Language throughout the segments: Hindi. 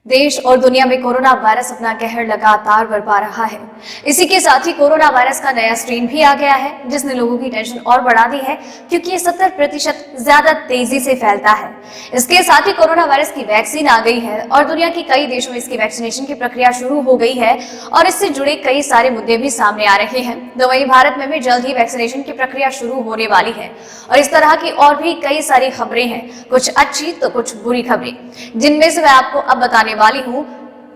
देश और दुनिया में कोरोना वायरस अपना कहर लगातार बरपा रहा है। इसी के साथ ही कोरोना वायरस का नया स्ट्रेन भी आ गया है, जिसने लोगों की टेंशन और बढ़ा दी है, क्योंकि ये 70% ज्यादा तेजी से फैलता है। इसके साथ ही कोरोना वायरस की वैक्सीन आ गई है और दुनिया के कई देशों में इसकी वैक्सीनेशन की प्रक्रिया शुरू हो गई है और इससे जुड़े कई सारे मुद्दे भी सामने आ रहे हैं। तो वहीं भारत में भी जल्द ही वैक्सीनेशन की प्रक्रिया शुरू होने वाली है और इस तरह की और भी कई सारी खबरें हैं, कुछ अच्छी तो कुछ बुरी खबरें, जिनमें से मैं आपको अब बताने वाली हूँ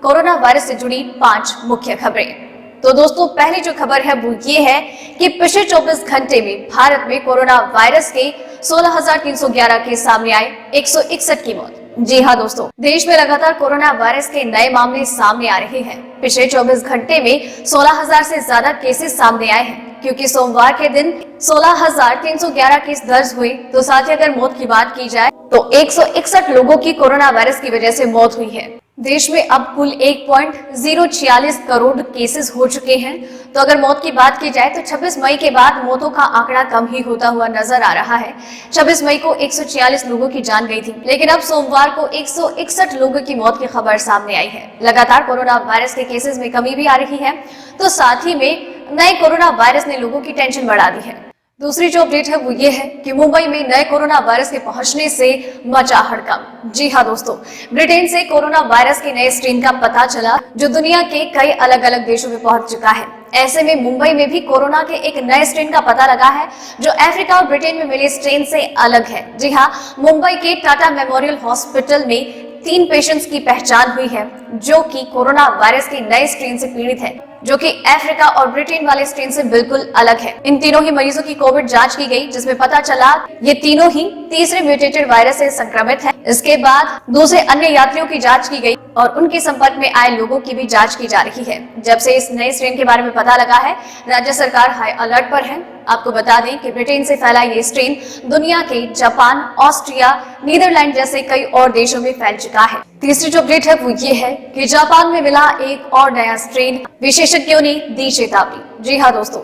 कोरोना वायरस से जुड़ी 5 मुख्य खबरें। तो दोस्तों, पहली जो खबर है वो ये है कि पिछले 24 घंटे में भारत में कोरोना वायरस के 16,311 केस सामने आए, 161 की मौत। जी हाँ दोस्तों, देश में लगातार कोरोना वायरस के नए मामले सामने आ रहे हैं। पिछले 24 घंटे में 16,000 से ज्यादा केसेस सामने आए हैं, क्योंकि सोमवार के दिन 16,311 केस दर्ज हुए। तो साथ ही अगर मौत की बात की जाए तो 161 लोगों की कोरोना वायरस की वजह से मौत हुई है। देश में अब कुल 1.046 करोड़ केसेस हो चुके हैं। तो अगर मौत की बात की जाए तो 26 मई के बाद मौतों का आंकड़ा कम ही होता हुआ नजर आ रहा है। 26 मई को 146 लोगों की जान गई थी, लेकिन अब सोमवार को 161 लोगों की मौत की खबर सामने आई है। लगातार कोरोना वायरस के केसेस में कमी भी आ रही है, तो साथ ही में नए कोरोना वायरस ने लोगों की टेंशन बढ़ा दी है। दूसरी जो अपडेट है वो ये है कि मुंबई में नए कोरोना वायरस के पहुंचने से मचा हड़कंप। जी हाँ दोस्तों, ब्रिटेन से कोरोना वायरस के नए स्ट्रेन का पता चला, जो दुनिया के कई अलग अलग देशों में पहुंच चुका है। ऐसे में मुंबई में भी कोरोना के एक नए स्ट्रेन का पता लगा है, जो अफ्रीका और ब्रिटेन में मिले स्ट्रेन से अलग है। जी हाँ, मुंबई के टाटा मेमोरियल हॉस्पिटल में 3 पेशेंट्स की पहचान हुई है, जो कि कोरोना वायरस के नए स्ट्रेन से पीड़ित है, जो कि अफ्रीका और ब्रिटेन वाले स्ट्रेन से बिल्कुल अलग है। इन तीनों ही मरीजों की कोविड जांच की गई, जिसमें पता चला ये तीनों ही तीसरे म्यूटेटेड वायरस से संक्रमित हैं। इसके बाद दूसरे अन्य यात्रियों की जांच की गई और उनके संपर्क में आए लोगों की भी जांच की जा रही है। जब से इस नए स्ट्रेन के बारे में पता लगा है, राज्य सरकार हाई अलर्ट पर है। आपको बता दें कि ब्रिटेन से फैला ये स्ट्रेन दुनिया के जापान, ऑस्ट्रिया, नीदरलैंड जैसे कई और देशों में फैल चुका है। तीसरी जो अपडेट है वो ये है कि जापान में मिला एक और नया स्ट्रेन, विशेषज्ञों ने दी चेतावनी। जी हाँ दोस्तों,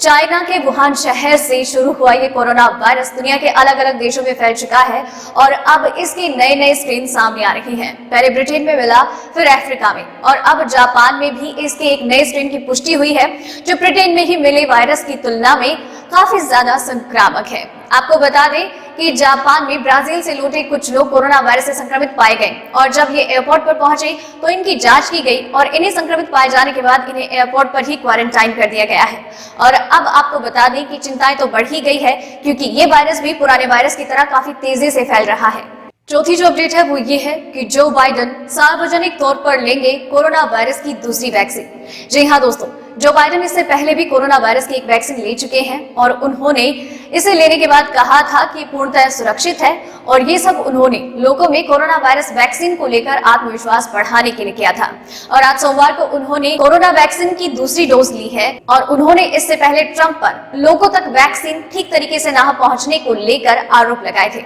चाइना के वुहान शहर से शुरू हुआ ये कोरोना वायरस दुनिया के अलग अलग देशों में फैल चुका है और अब इसके नए नए स्ट्रेन सामने आ रहे हैं। पहले ब्रिटेन में मिला, फिर अफ्रीका में और अब जापान में भी इसके एक नए स्ट्रेन की पुष्टि हुई है, जो ब्रिटेन में ही मिले वायरस की तुलना में काफी ज्यादा संक्रामक है। आपको बता दें कि जापान में ब्राजील से लौटे कुछ लोग कोरोना वायरस से संक्रमित पाए गए और जब ये एयरपोर्ट पर पहुंचे तो इनकी जांच की गई और इन्हें संक्रमित पाए जाने के बाद इन्हें एयरपोर्ट पर ही क्वारंटाइन कर दिया गया है। और अब आपको बता दें कि चिंताएं तो बढ़ ही गई है, क्योंकि ये वायरस भी पुराने वायरस की तरह काफी तेजी से फैल रहा है। चौथी जो अपडेट है वो ये है कि जो बाइडेन सार्वजनिक तौर पर लेंगे कोरोना वायरस की दूसरी वैक्सीन। जी हाँ दोस्तों, जो बाइडेन इससे पहले भी कोरोना वायरस की एक वैक्सीन ले चुके हैं और उन्होंने इसे लेने के बाद कहा था कि पूर्णतः सुरक्षित है और ये सब उन्होंने लोगों में कोरोना वायरस वैक्सीन को लेकर आत्मविश्वास बढ़ाने के लिए किया था। और आज सोमवार को उन्होंने कोरोना वैक्सीन की दूसरी डोज ली है और उन्होंने इससे पहले ट्रंप पर लोगों तक वैक्सीन ठीक तरीके से न पहुंचने को लेकर आरोप लगाए थे।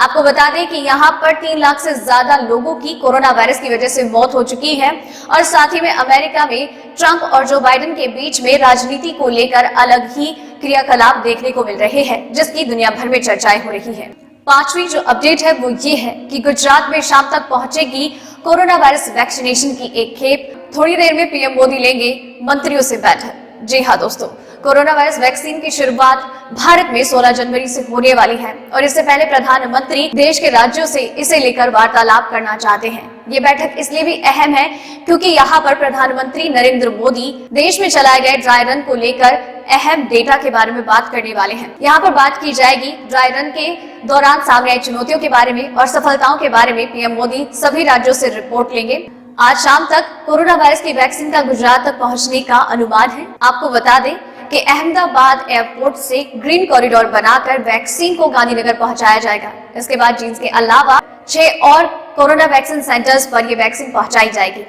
आपको बता दें कि यहाँ पर 3 लाख से ज्यादा लोगों की कोरोना वायरस की वजह से मौत हो चुकी है और साथ ही में अमेरिका में ट्रंप और जो बाइडेन के बीच में राजनीति को लेकर अलग ही क्रियाकलाप देखने को मिल रहे हैं, जिसकी दुनिया भर में चर्चाएं हो रही हैं। 5वीं जो अपडेट है वो ये है कि गुजरात में शाम तक पहुंचेगी कोरोना वायरस वैक्सीनेशन की एक खेप। थोड़ी देर में पीएम मोदी लेंगे मंत्रियों से बैठक। जी हाँ दोस्तों, कोरोना वायरस वैक्सीन की शुरुआत भारत में 16 जनवरी से होने वाली है और इससे पहले प्रधानमंत्री देश के राज्यों से इसे लेकर वार्तालाप करना चाहते हैं। ये बैठक इसलिए भी अहम है क्योंकि यहाँ पर प्रधानमंत्री नरेंद्र मोदी देश में चलाए गए ड्राई रन को लेकर अहम डेटा के बारे में बात करने वाले हैं। यहाँ पर बात की जाएगी ड्राई रन के दौरान सामने आई चुनौतियों के बारे में और सफलताओं के बारे में। पीएम मोदी सभी राज्यों से रिपोर्ट लेंगे। आज शाम तक कोरोना वायरस की वैक्सीन का गुजरात तक पहुंचने का अनुमान है। आपको बता दें कि अहमदाबाद एयरपोर्ट से ग्रीन कॉरिडोर बनाकर वैक्सीन को गांधीनगर पहुंचाया जाएगा। इसके बाद जींस के अलावा 6 और कोरोना वैक्सीन सेंटर्स पर यह वैक्सीन पहुंचाई जाएगी।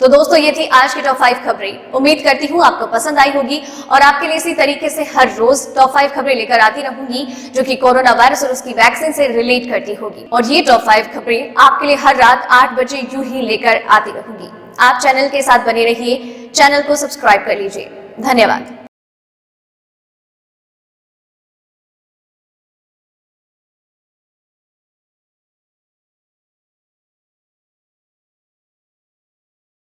तो दोस्तों, ये थी आज की टॉप 5 खबरें। उम्मीद करती हूँ आपको पसंद आई होगी और आपके लिए इसी तरीके से हर रोज टॉप 5 खबरें लेकर आती रहूंगी, जो कि कोरोना वायरस और उसकी वैक्सीन से रिलेट करती होगी। और ये टॉप 5 खबरें आपके लिए हर रात 8 बजे यूं ही लेकर आती रहूंगी। आप चैनल के साथ बने रहिए, चैनल को सब्सक्राइब कर लीजिए। धन्यवाद।